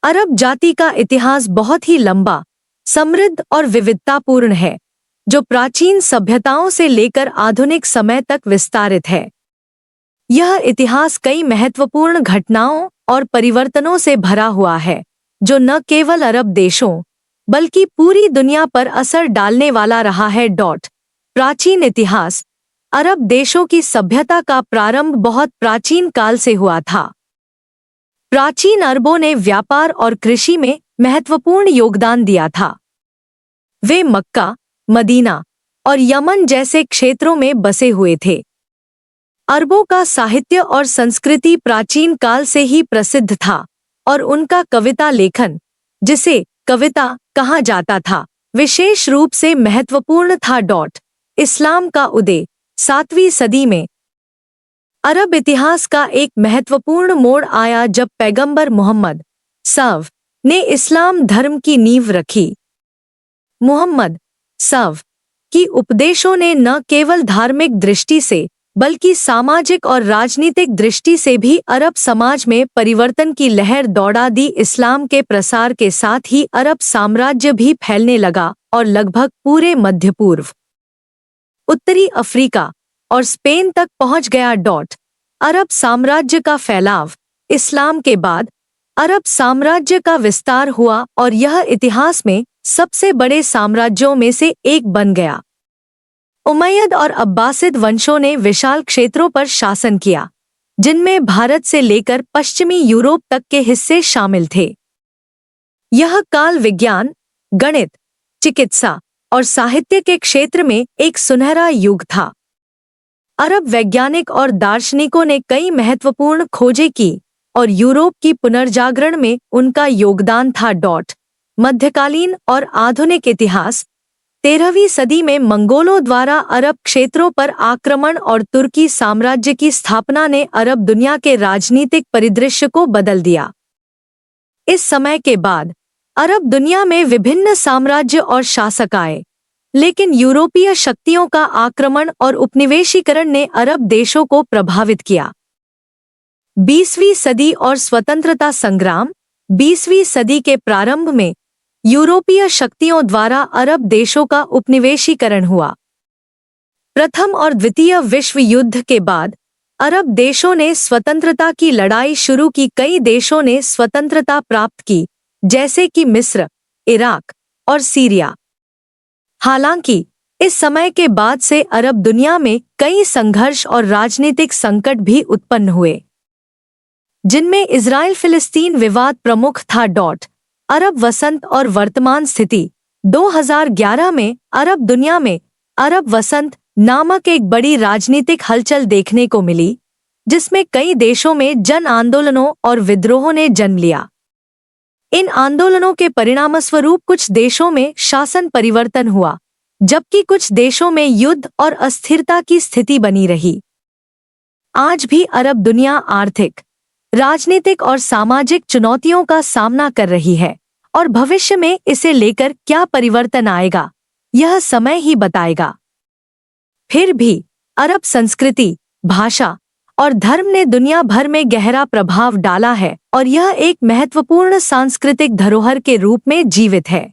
अरब जाति का इतिहास बहुत ही लंबा, समृद्ध और विविधतापूर्ण है, जो प्राचीन सभ्यताओं से लेकर आधुनिक समय तक विस्तारित है। यह इतिहास कई महत्वपूर्ण घटनाओं और परिवर्तनों से भरा हुआ है, जो न केवल अरब देशों बल्कि पूरी दुनिया पर असर डालने वाला रहा है। प्राचीन इतिहास। अरब देशों की सभ्यता का प्रारंभ बहुत प्राचीन काल से हुआ था। प्राचीन अरबों ने व्यापार और कृषि में महत्वपूर्ण योगदान दिया था। वे मक्का, मदीना और यमन जैसे क्षेत्रों में बसे हुए थे। अरबों का साहित्य और संस्कृति प्राचीन काल से ही प्रसिद्ध था और उनका कविता लेखन, जिसे कविता कहा जाता था, विशेष रूप से महत्वपूर्ण था। इस्लाम का उदय 7वीं सदी में। अरब इतिहास का एक महत्वपूर्ण मोड़ आया जब पैगंबर मोहम्मद ने इस्लाम धर्म की नींव रखी। मोहम्मद की उपदेशों ने न केवल धार्मिक दृष्टि से बल्कि सामाजिक और राजनीतिक दृष्टि से भी अरब समाज में परिवर्तन की लहर दौड़ा दी। इस्लाम के प्रसार के साथ ही अरब साम्राज्य भी फैलने लगा और लगभग पूरे मध्य पूर्व, उत्तरी अफ्रीका और स्पेन तक पहुंच गया। अरब साम्राज्य का फैलाव। इस्लाम के बाद अरब साम्राज्य का विस्तार हुआ और यह इतिहास में सबसे बड़े साम्राज्यों में से एक बन गया। उमैयद और अब्बासिद वंशों ने विशाल क्षेत्रों पर शासन किया, जिनमें भारत से लेकर पश्चिमी यूरोप तक के हिस्से शामिल थे। यह काल विज्ञान, गणित, चिकित्सा और साहित्य के क्षेत्र में एक सुनहरा युग था। अरब वैज्ञानिक और दार्शनिकों ने कई महत्वपूर्ण खोजें की और यूरोप की पुनर्जागरण में उनका योगदान था। मध्यकालीन और आधुनिक इतिहास। 13वीं सदी में मंगोलों द्वारा अरब क्षेत्रों पर आक्रमण और तुर्की साम्राज्य की स्थापना ने अरब दुनिया के राजनीतिक परिदृश्य को बदल दिया। इस समय के बाद अरब दुनिया में विभिन्न साम्राज्य और शासक आए, लेकिन यूरोपीय शक्तियों का आक्रमण और उपनिवेशीकरण ने अरब देशों को प्रभावित किया। 20वीं सदी और स्वतंत्रता संग्राम। 20वीं सदी के प्रारंभ में यूरोपीय शक्तियों द्वारा अरब देशों का उपनिवेशीकरण हुआ। प्रथम और द्वितीय विश्व युद्ध के बाद अरब देशों ने स्वतंत्रता की लड़ाई शुरू की। कई देशों ने स्वतंत्रता प्राप्त की, जैसे कि मिस्र, इराक और सीरिया। हालांकि इस समय के बाद से अरब दुनिया में कई संघर्ष और राजनीतिक संकट भी उत्पन्न हुए, जिनमें इजराइल फिलिस्तीन विवाद प्रमुख था। अरब वसंत और वर्तमान स्थिति। 2011 में अरब दुनिया में अरब वसंत नामक एक बड़ी राजनीतिक हलचल देखने को मिली, जिसमें कई देशों में जन आंदोलनों और विद्रोहों ने जन्म लिया। इन आंदोलनों के परिणामस्वरूप कुछ देशों में शासन परिवर्तन हुआ, जबकि कुछ देशों में युद्ध और अस्थिरता की स्थिति बनी रही। आज भी अरब दुनिया आर्थिक, राजनीतिक और सामाजिक चुनौतियों का सामना कर रही है और भविष्य में इसे लेकर क्या परिवर्तन आएगा, यह समय ही बताएगा। फिर भी अरब संस्कृति, भाषा और धर्म ने दुनिया भर में गहरा प्रभाव डाला है और यह एक महत्वपूर्ण सांस्कृतिक धरोहर के रूप में जीवित है।